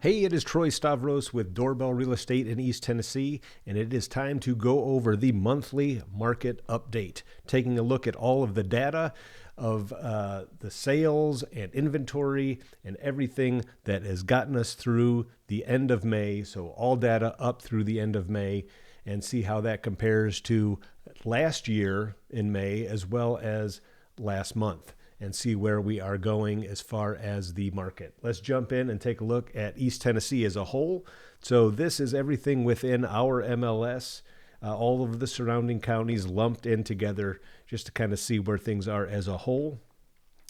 Hey, it is Troy Stavros with Doorbell Real Estate in East Tennessee, and it is time to go over the monthly market update, taking a look at all of the data of the sales and inventory and everything that has gotten us through the end of May. So all data up through the end of May, and see how that compares to last year in May as well as last month, and see where we are going as far as the market. Let's jump in and take a look at East Tennessee as a whole. So this is everything within our MLS, all of the surrounding counties lumped in together just to kind of see where things are as a whole.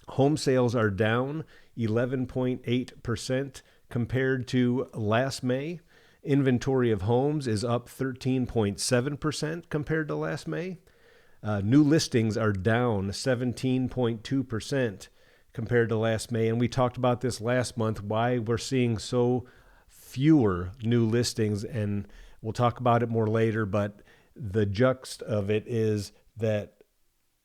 Home sales are down 11.8% compared to last May. Inventory of homes is up 13.7% compared to last May. New listings are down 17.2% compared to last May. And we talked about this last month, why we're seeing so fewer new listings. And we'll talk about it more later. But the juxt of it is that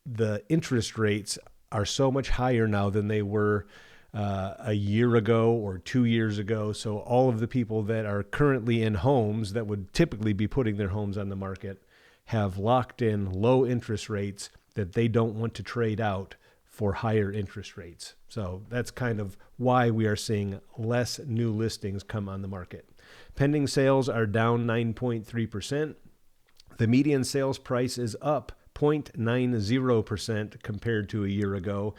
the interest rates are so much higher now than they were a year ago or 2 years ago. So all of the people that are currently in homes that would typically be putting their homes on the market have locked in low interest rates that they don't want to trade out for higher interest rates. So that's kind of why we are seeing less new listings come on the market. Pending sales are down 9.3%. The median sales price is up 0.90% compared to a year ago.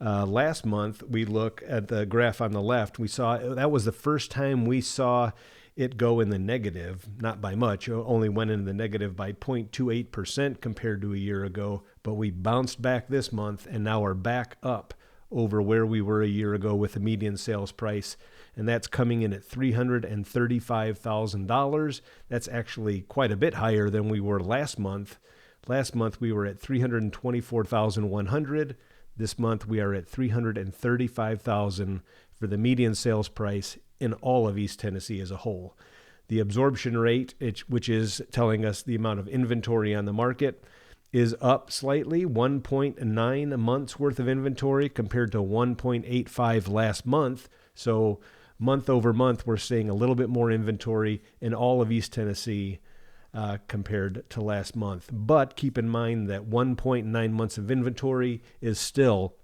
Last month, we look at the graph on the left. We saw that was the first time we saw it go in the negative, not by much, only went in the negative by 0.28% compared to a year ago, but we bounced back this month and now are back up over where we were a year ago with the median sales price, and that's coming in at $335,000. That's actually quite a bit higher than we were last month. Last month we were at $324,100. This month we are at $335,000 for the median sales price in all of East Tennessee as a whole. The absorption rate, which is telling us the amount of inventory on the market, is up slightly, 1.9 months worth of inventory compared to 1.85 last month. So month over month, we're seeing a little bit more inventory in all of East Tennessee compared to last month. But keep in mind that 1.9 months of inventory is still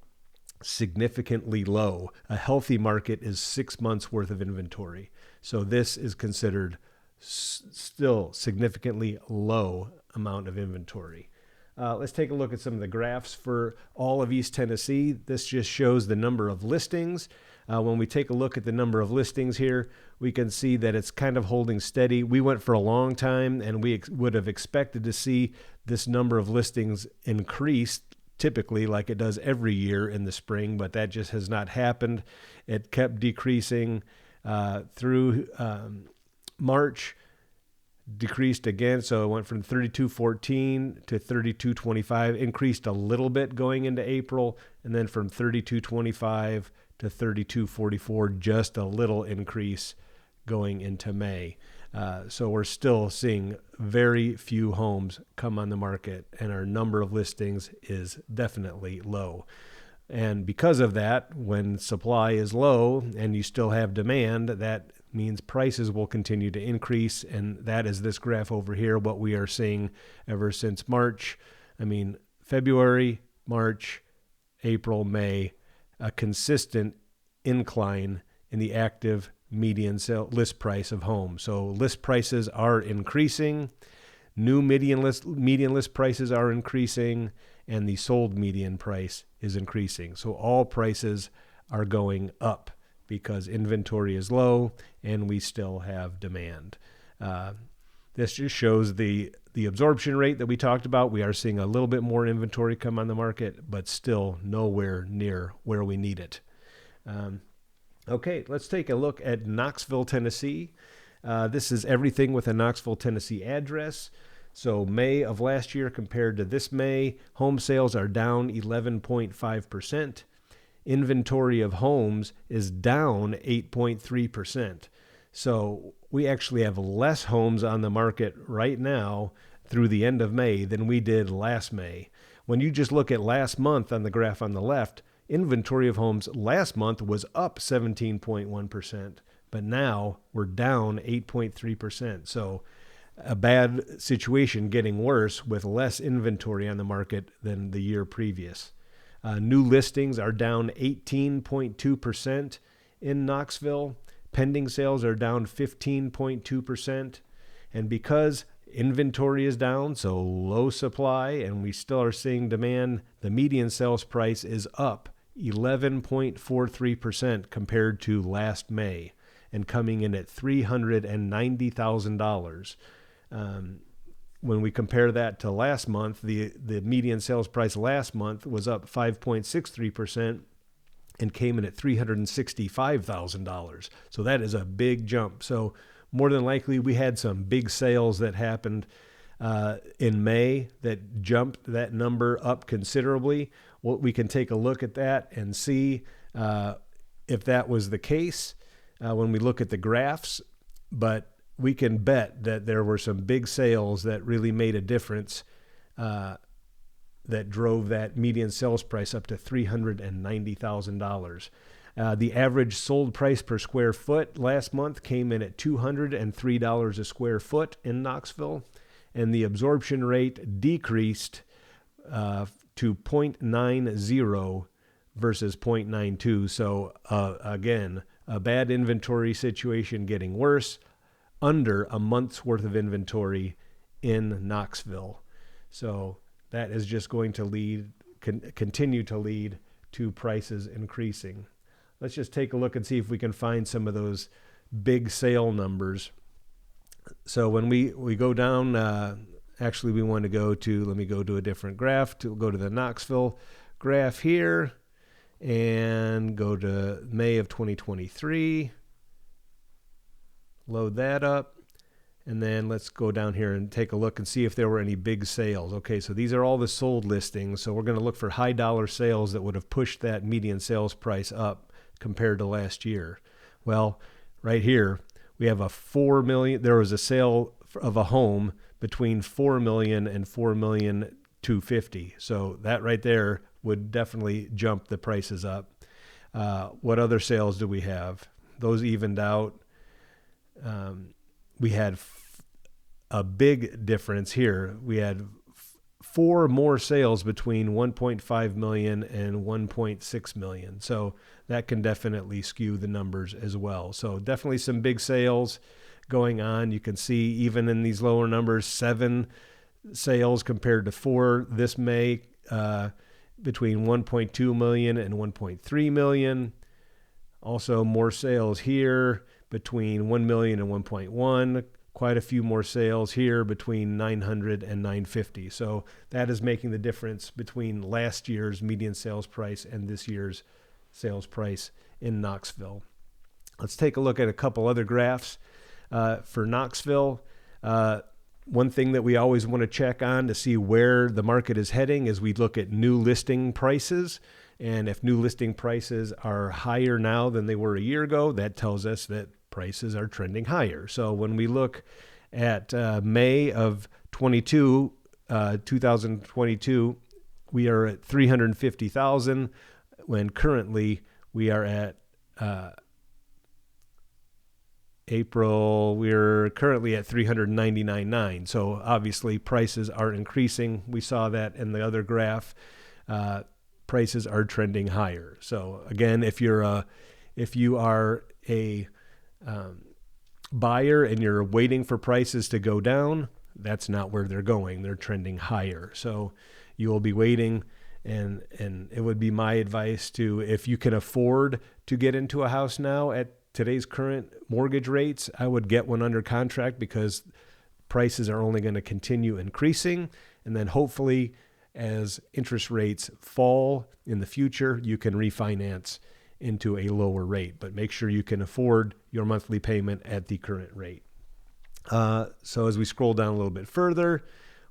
significantly low. A healthy market is 6 months worth of inventory. So this is considered still significantly low amount of inventory. Let's take a look at some of the graphs for all of East Tennessee. This just shows the number of listings. When we take a look at the number of listings here, we can see that it's kind of holding steady. We went for a long time and we would have expected to see this number of listings increase typically like it does every year in the spring, but that just has not happened. It kept decreasing through March, decreased again. So it went from 3214 to 3225, increased a little bit going into April, and then from 3225 to 3244, just a little increase going into May. So we're still seeing very few homes come on the market, and our number of listings is definitely low. And because of that, when supply is low and you still have demand, that means prices will continue to increase. And that is this graph over here, what we are seeing ever since March. February, March, April, May, a consistent incline in the active median list price of homes. So list prices are increasing, new median list prices are increasing, and the sold median price is increasing. So all prices are going up because inventory is low and we still have demand. This just shows the absorption rate that we talked about. We are seeing a little bit more inventory come on the market, but still nowhere near where we need it. Okay, let's take a look at Knoxville, Tennessee. This is everything with a Knoxville, Tennessee address. So May of last year compared to this May, home sales are down 11.5%. Inventory of homes is down 8.3%. So we actually have less homes on the market right now through the end of May than we did last May. When you just look at last month on the graph on the left, inventory of homes last month was up 17.1%. but now we're down 8.3%. So a bad situation getting worse with less inventory on the market than the year previous. New listings are down 18.2% in Knoxville. Pending sales are down 15.2%. And because inventory is down, so low supply, and we still are seeing demand, the median sales price is up 11.43% compared to last May and coming in at $390,000. When we compare that to last month, the median sales price last month was up 5.63% and came in at $365,000. So that is a big jump. So more than likely, we had some big sales that happened in May that jumped that number up considerably. Well, we can take a look at that and see if that was the case when we look at the graphs. But we can bet that there were some big sales that really made a difference that drove that median sales price up to $390,000. The average sold price per square foot last month came in at $203 a square foot in Knoxville, and the absorption rate decreased to 0.90 versus 0.92. So again, a bad inventory situation getting worse, under a month's worth of inventory in Knoxville. So that is just going to continue to lead to prices increasing. Let's just take a look and see if we can find some of those big sale numbers. So when we go down, actually we want to let me go to a different graph, to go to the Knoxville graph here and go to May of 2023. Load that up, and then let's go down here and take a look and see if there were any big sales. Okay, so these are all the sold listings, so we're going to look for high dollar sales that would have pushed that median sales price up compared to last year. Well, right here, we have a $4 million. There was a sale of a home between $4 million and $4,250,000. So that right there would definitely jump the prices up. What other sales do we have? Those evened out. We had a big difference here. We had 4 more sales between 1.5 million and 1.6 million. So that can definitely skew the numbers as well. So definitely some big sales going on. You can see even in these lower numbers, 7 sales compared to 4 this May, between 1.2 million and 1.3 million. Also more sales here between 1 million and 1.1. Quite a few more sales here between 900 and 950. So that is making the difference between last year's median sales price and this year's sales price in Knoxville. Let's take a look at a couple other graphs for Knoxville. One thing that we always want to check on to see where the market is heading is we look at new listing prices. And if new listing prices are higher now than they were a year ago, that tells us that prices are trending higher. So when we look at May of 2022, we are at 350,000, when currently we are at April, we're currently at 399.9. So obviously prices are increasing. We saw that in the other graph. Prices are trending higher. So again, if you are a buyer and you're waiting for prices to go down, that's not where they're going. They're trending higher. So you will be waiting, and it would be my advice to, if you can afford to get into a house now at today's current mortgage rates, I would get one under contract, because prices are only going to continue increasing. And then hopefully as interest rates fall in the future, you can refinance into a lower rate, but make sure you can afford your monthly payment at the current rate. So as we scroll down a little bit further,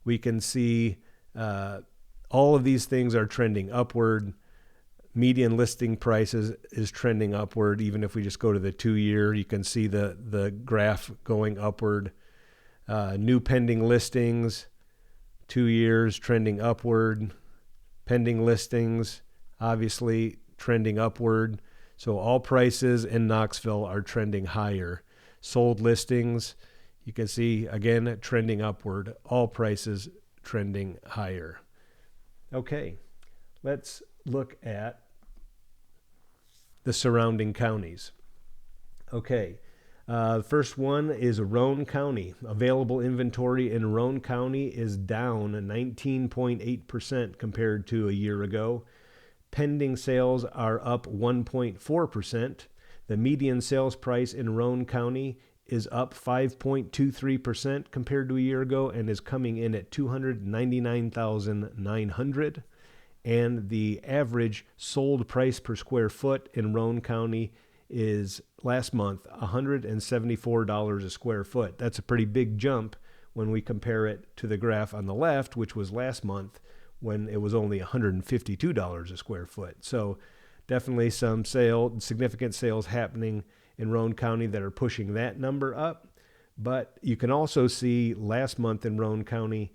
we can see all of these things are trending upward. Median listing prices is trending upward. Even if we just go to the 2-year, you can see the graph going upward. New pending listings, 2 years trending upward. Pending listings, obviously trending upward. So all prices in Knoxville are trending higher. Sold listings, you can see again trending upward. All prices trending higher. Okay, let's look at the surrounding counties. Okay, the first one is Roane County. Available inventory in Roane County is down 19.8% compared to a year ago. Pending sales are up 1.4%. The median sales price in Roane County is up 5.23% compared to a year ago and is coming in at $299,900. And the average sold price per square foot in Roane County is last month $174 a square foot. That's a pretty big jump when we compare it to the graph on the left, which was last month when it was only $152 a square foot. So definitely some significant sales happening in Roane County that are pushing that number up. But you can also see last month in Roane County,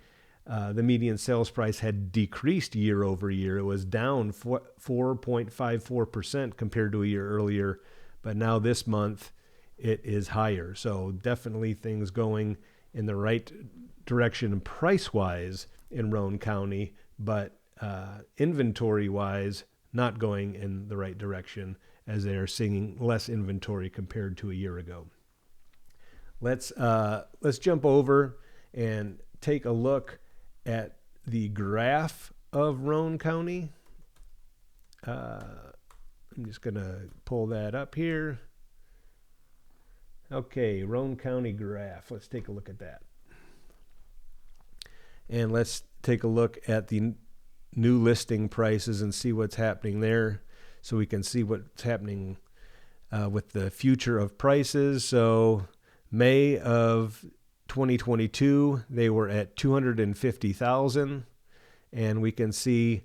the median sales price had decreased year over year. It was down 4.54% compared to a year earlier. But now this month, it is higher. So definitely things going in the right direction price-wise in Roane County, but inventory-wise, not going in the right direction as they are seeing less inventory compared to a year ago. Let's jump over and take a look at the graph of Roane County. I'm just going to pull that up here. Okay, Roane County graph. Let's take a look at that. And let's take a look at the new listing prices and see what's happening there so we can see what's happening with the future of prices. So May of 2022, they were at 250,000, and we can see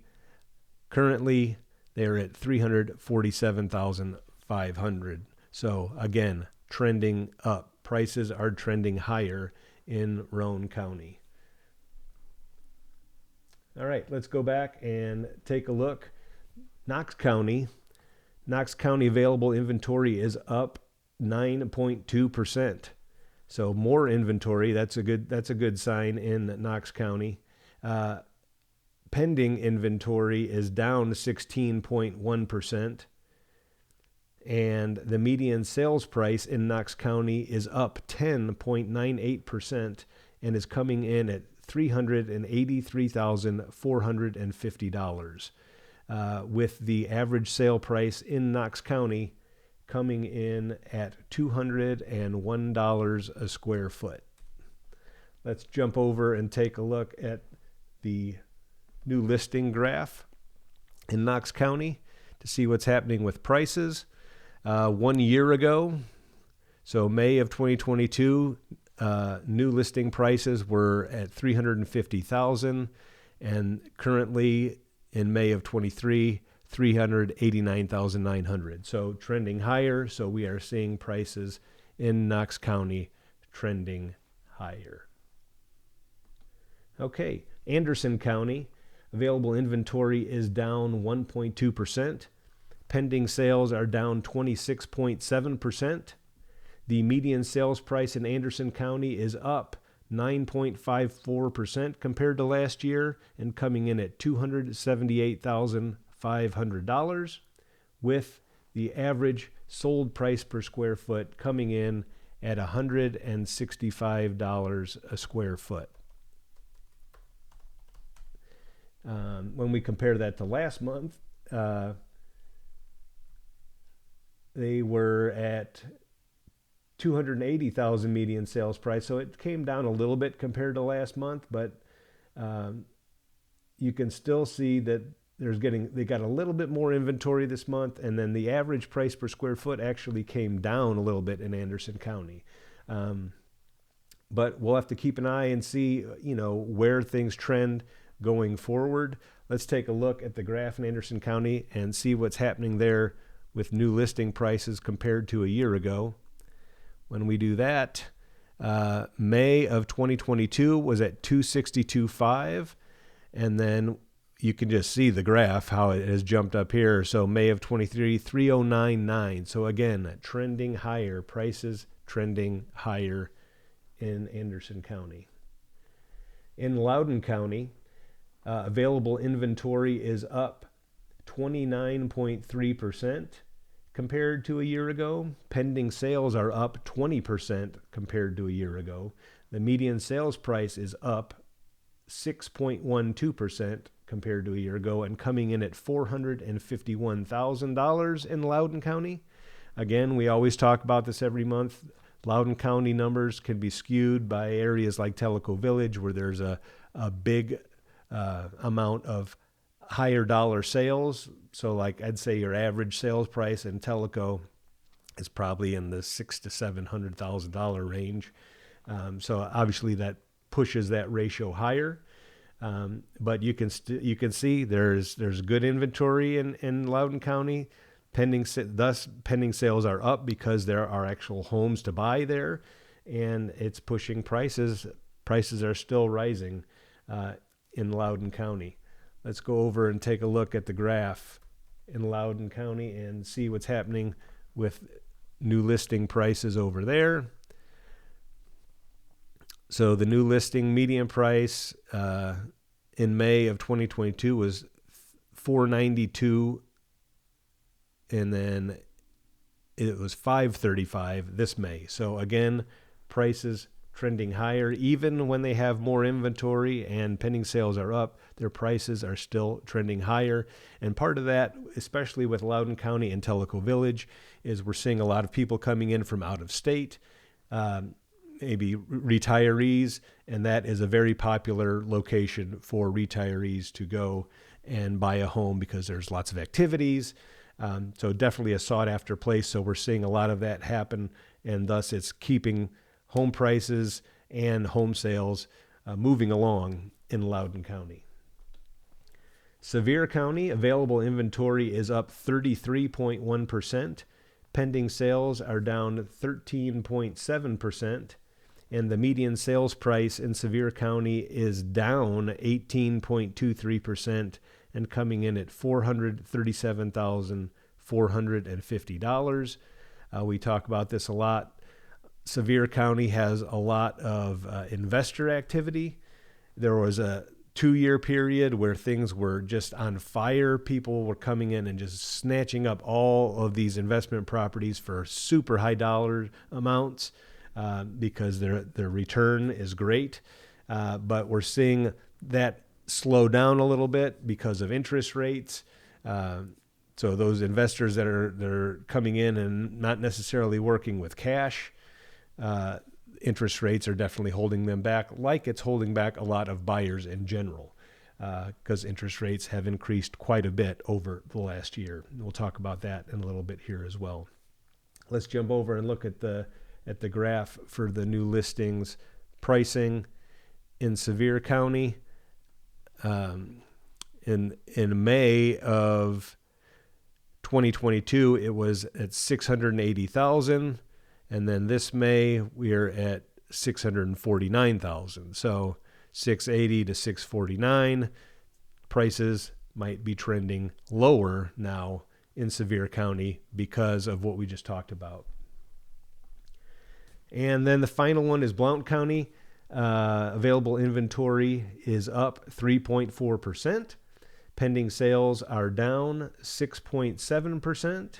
currently they're at 347,500. So again, trending up. Prices are trending higher in Roane County. All right, let's go back and take a look. Knox County available inventory is up 9.2%. So more inventory. That's a good sign in Knox County. Pending inventory is down 16.1%. And the median sales price in Knox County is up 10.98% and is coming in at $383,450, with the average sale price in Knox County coming in at $201 a square foot. Let's jump over and take a look at the new listing graph in Knox County to see what's happening with prices. 1 year ago, so May of 2022, new listing prices were at $350,000, and currently in May of 23, $389,900. So trending higher. So we are seeing prices in Knox County trending higher. Okay, Anderson County, available inventory is down 1.2%. Pending sales are down 26.7%. The median sales price in Anderson County is up 9.54% compared to last year and coming in at $278,500, with the average sold price per square foot coming in at $165 a square foot. When we compare that to last month, they were at $280,000 median sales price, so it came down a little bit compared to last month, but you can still see that they got a little bit more inventory this month, and then the average price per square foot actually came down a little bit in Anderson County. But we'll have to keep an eye and see, where things trend going forward. Let's take a look at the graph in Anderson County and see what's happening there with new listing prices compared to a year ago. When we do that, May of 2022 was at $262,500, and then you can just see the graph, how it has jumped up here. So May of 23, 3099. So again, trending higher, prices trending higher in Anderson County. In Loudon County, available inventory is up 29.3% compared to a year ago. Pending sales are up 20% compared to a year ago. The median sales price is up 6.12% compared to a year ago and coming in at $451,000 in Loudon County. Again, we always talk about this every month. Loudon County numbers can be skewed by areas like Tellico Village, where there's a big amount of higher dollar sales. So like I'd say your average sales price in Tellico is probably in the $600,000 to $700,000 range. So obviously that pushes that ratio higher. But you can see there's good inventory in Loudon County. Pending sales are up because there are actual homes to buy there, and it's pushing prices. Prices are still rising in Loudon County. Let's go over and take a look at the graph in Loudon County and see what's happening with new listing prices over there. So the new listing median price in May of 2022 was $492, and then it was $535 this May. So again, prices trending higher. Even when they have more inventory and pending sales are up, their prices are still trending higher. And part of that, especially with Loudon County and Tellico Village, is we're seeing a lot of people coming in from out of state, maybe retirees, and that is a very popular location for retirees to go and buy a home because there's lots of activities. So definitely a sought after place. So we're seeing a lot of that happen, and thus it's keeping home prices and home sales moving along in Loudon County. Sevier County, available inventory is up 33.1%. Pending sales are down 13.7%. And the median sales price in Sevier County is down 18.23% and coming in at $437,450. We talk about this a lot. Sevier County has a lot of investor activity. There was a 2-year period where things were just on fire. People were coming in and just snatching up all of these investment properties for super high dollar amounts because their return is great. But we're seeing that slow down a little bit because of interest rates. So those investors that are coming in and not necessarily working with cash, interest rates are definitely holding them back, like it's holding back a lot of buyers in general, because interest rates have increased quite a bit over the last year. We'll talk about that in a little bit here as well. Let's jump over and look at the graph for the new listings pricing in Sevier County. In May of 2022, it was at $680,000. And then this May, we're at $649,000. So $680 to $649. Prices might be trending lower now in Sevier County because of what we just talked about. And then the final one is Blount County. Available inventory is up 3.4%. Pending sales are down 6.7%.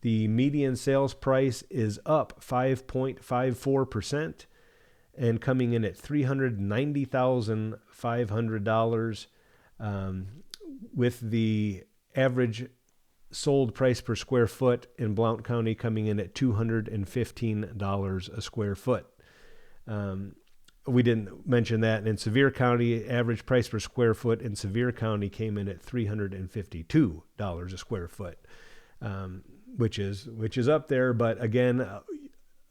The median sales price is up 5.54% and coming in at $390,500, with the average sold price per square foot in Blount County coming in at $215 a square foot. We didn't mention that in Sevier County. Average price per square foot in Sevier County came in at $352 a square foot. Which is up there, but again,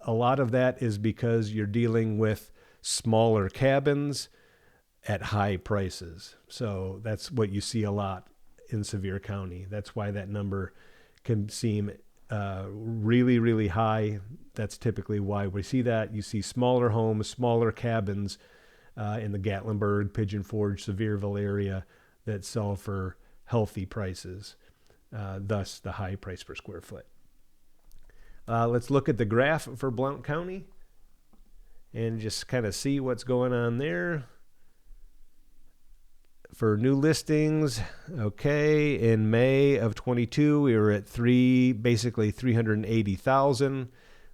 a lot of that is because you're dealing with smaller cabins at high prices. So that's what you see a lot in Sevier County. That's why that number can seem really, really high. That's typically why we see that. You see smaller homes, smaller cabins in the Gatlinburg, Pigeon Forge, Sevierville area. that sell for healthy prices, thus the high price per square foot. Let's look at the graph for Blount County and just kind of see what's going on there. For new listings, okay, in May of 22, we were at basically 380,000.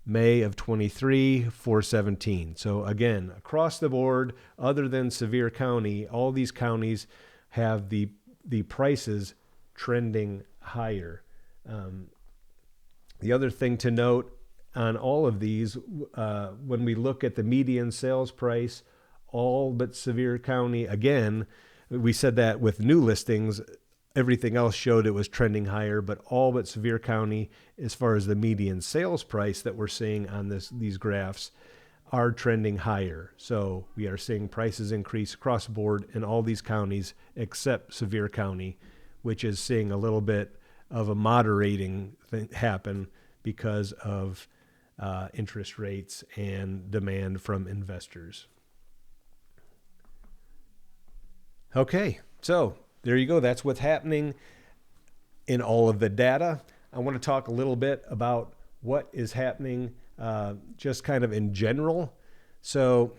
May of 23, 417. So again, across the board, other than Sevier County, all these counties have the prices trending higher. The other thing to note on all of these, when we look at the median sales price, all but Sevier County, again, we said that with new listings, everything else showed it was trending higher, but all but Sevier County, as far as the median sales price that we're seeing on these graphs, are trending higher. So we are seeing prices increase across the board in all these counties except Sevier County, which is seeing a little bit of a moderating thing happen because of interest rates and demand from investors. Okay, so there you go. That's what's happening in all of the data. I want to talk a little bit about what is happening just kind of in general. So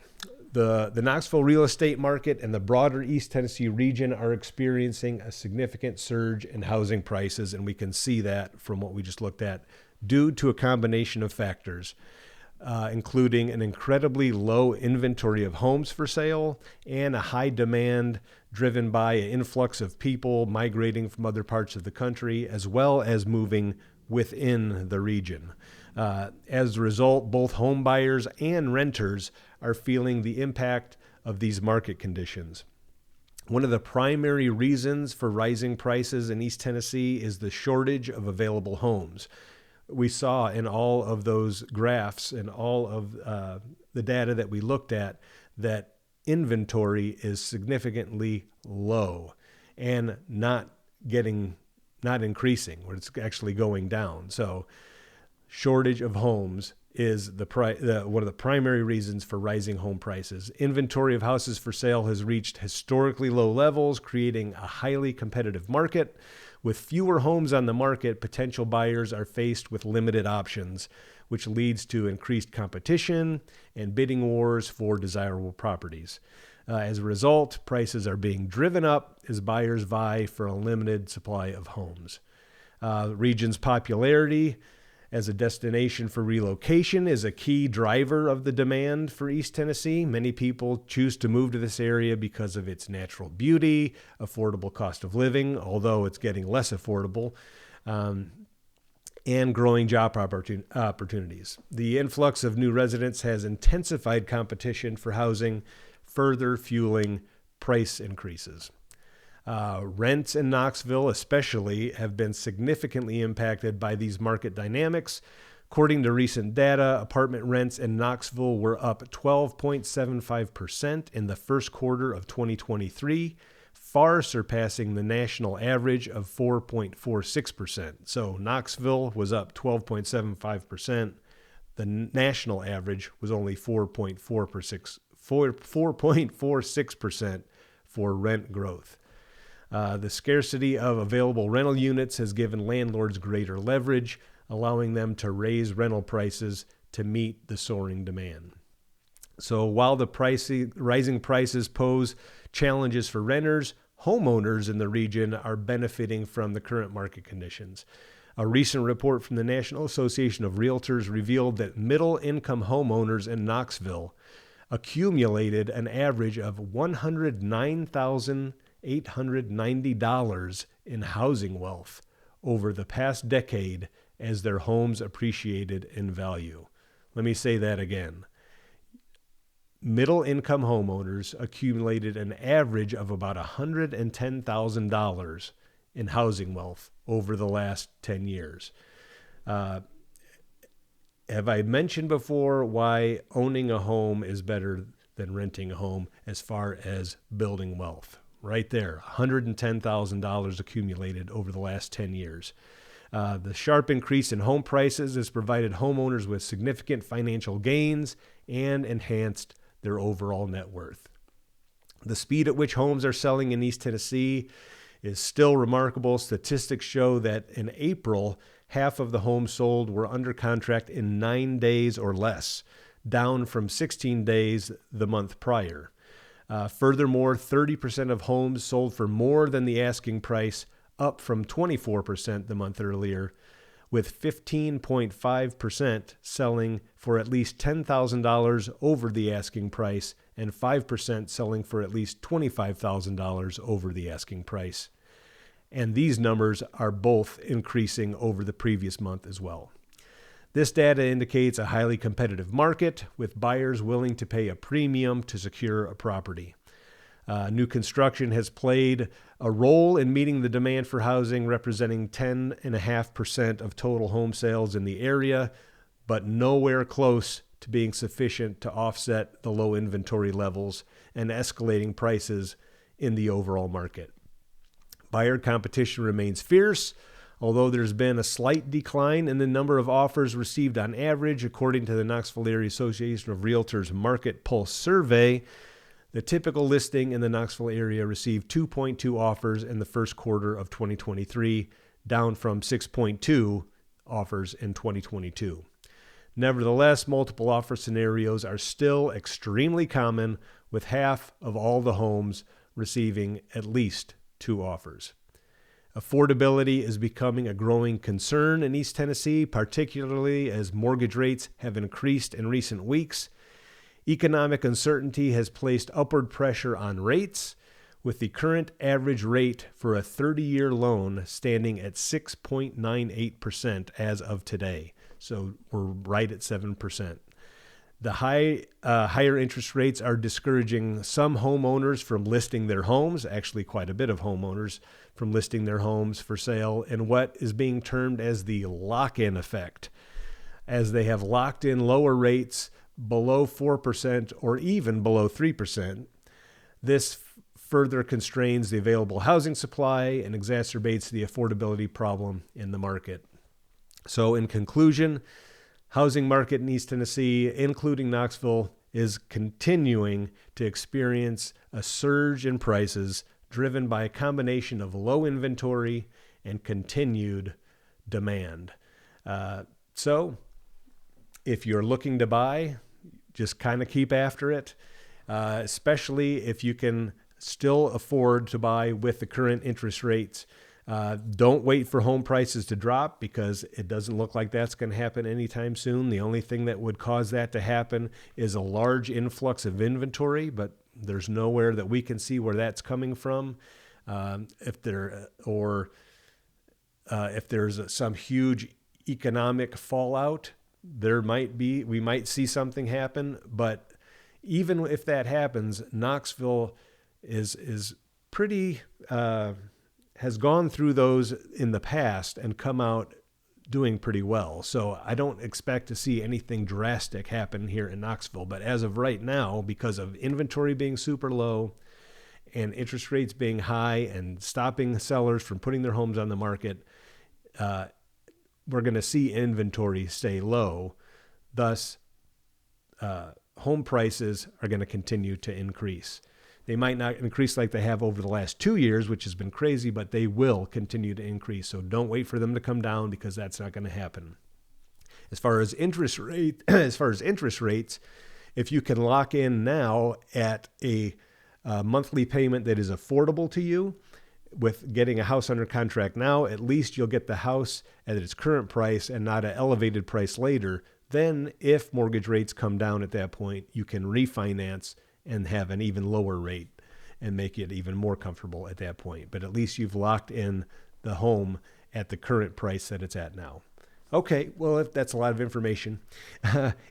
the Knoxville real estate market and the broader East Tennessee region are experiencing a significant surge in housing prices, and we can see that from what we just looked at due to a combination of factors, including an incredibly low inventory of homes for sale and a high demand driven by an influx of people migrating from other parts of the country, as well as moving within the region. As a result, both home buyers and renters are feeling the impact of these market conditions. One of the primary reasons for rising prices in East Tennessee is the shortage of available homes. We saw in all of those graphs and all of the data that we looked at that inventory is significantly low and not increasing, where it's actually going down. So shortage of homes is one of the primary reasons for rising home prices. Inventory of houses for sale has reached historically low levels, creating a highly competitive market. With fewer homes on the market, potential buyers are faced with limited options, which leads to increased competition and bidding wars for desirable properties. As a result, prices are being driven up as buyers vie for a limited supply of homes. The region's popularity as a destination for relocation is a key driver of the demand for East Tennessee. Many people choose to move to this area because of its natural beauty, affordable cost of living, although it's getting less affordable, and growing job opportunities. The influx of new residents has intensified competition for housing, further fueling price increases. Rents in Knoxville especially have been significantly impacted by these market dynamics. According to recent data, apartment rents in Knoxville were up 12.75% in the first quarter of 2023, far surpassing the national average of 4.46%. So Knoxville was up 12.75%. The national average was only 4.46% for rent growth. The scarcity of available rental units has given landlords greater leverage, allowing them to raise rental prices to meet the soaring demand. So while the rising prices pose challenges for renters, homeowners in the region are benefiting from the current market conditions. A recent report from the National Association of Realtors revealed that middle-income homeowners in Knoxville accumulated an average of $109,890 in housing wealth over the past decade as their homes appreciated in value. Let me say that again. Middle-income homeowners accumulated an average of about $110,000 in housing wealth over the last 10 years. Have I mentioned before why owning a home is better than renting a home as far as building wealth? Right there, $110,000 accumulated over the last 10 years. The sharp increase in home prices has provided homeowners with significant financial gains and enhanced their overall net worth. The speed at which homes are selling in East Tennessee is still remarkable. Statistics show that in April, half of the homes sold were under contract in 9 days or less, down from 16 days the month prior. Furthermore, 30% of homes sold for more than the asking price, up from 24% the month earlier, with 15.5% selling for at least $10,000 over the asking price and 5% selling for at least $25,000 over the asking price. And these numbers are both increasing over the previous month as well. This data indicates a highly competitive market with buyers willing to pay a premium to secure a property. New construction has played a role in meeting the demand for housing, representing 10.5% of total home sales in the area, but nowhere close to being sufficient to offset the low inventory levels and escalating prices in the overall market. Buyer competition remains fierce, although there's been a slight decline in the number of offers received on average, according to the Knoxville Area Association of Realtors Market Pulse Survey. The typical listing in the Knoxville area received 2.2 offers in the first quarter of 2023, down from 6.2 offers in 2022. Nevertheless, multiple offer scenarios are still extremely common, with half of all the homes receiving at least 2 offers. Affordability is becoming a growing concern in East Tennessee, particularly as mortgage rates have increased in recent weeks. Economic uncertainty has placed upward pressure on rates, with the current average rate for a 30-year loan standing at 6.98% as of today. So we're right at 7%. The higher interest rates are discouraging some homeowners from listing their homes, actually quite a bit of homeowners from listing their homes for sale, in what is being termed as the lock-in effect, as they have locked in lower rates below 4% or even below 3%. This further constrains the available housing supply and exacerbates the affordability problem in the market. So in conclusion, housing market in East Tennessee, including Knoxville, is continuing to experience a surge in prices driven by a combination of low inventory and continued demand. So if you're looking to buy, just kind of keep after it, especially if you can still afford to buy with the current interest rates. Don't wait for home prices to drop, because it doesn't look like that's going to happen anytime soon. The only thing that would cause that to happen is a large influx of inventory, but there's nowhere that we can see where that's coming from. If there's some huge economic fallout, we might see something happen. But even if that happens, Knoxville is pretty has gone through those in the past and come out doing pretty well. So I don't expect to see anything drastic happen here in Knoxville. But as of right now, because of inventory being super low and interest rates being high and stopping sellers from putting their homes on the market, we're going to see inventory stay low. Thus, home prices are going to continue to increase. They might not increase like they have over the last 2 years, which has been crazy, but they will continue to increase. So don't wait for them to come down, because that's not going to happen. As far as interest rates, if you can lock in now at a monthly payment that is affordable to you, with getting a house under contract now, at least you'll get the house at its current price and not an elevated price later. Then if mortgage rates come down at that point, you can refinance and have an even lower rate and make it even more comfortable at that point. But at least you've locked in the home at the current price that it's at now. Okay, well, if that's a lot of information.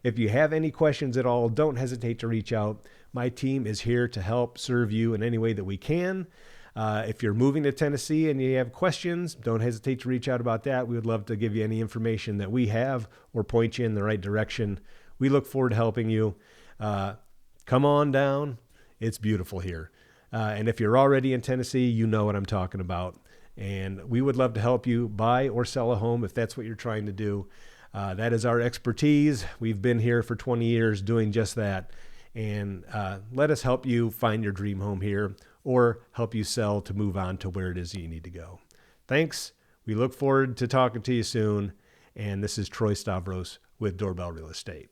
If you have any questions at all, don't hesitate to reach out. My team is here to help serve you in any way that we can. If you're moving to Tennessee and you have questions, don't hesitate to reach out about that. We would love to give you any information that we have or point you in the right direction. We look forward to helping you. Come on down. It's beautiful here. And if you're already in Tennessee, you know what I'm talking about. And we would love to help you buy or sell a home if that's what you're trying to do. That is our expertise. We've been here for 20 years doing just that. and let us help you find your dream home here or help you sell to move on to where it is you need to go. Thanks. We look forward to talking to you soon. And this is Troy Stavros with Doorbell Real Estate.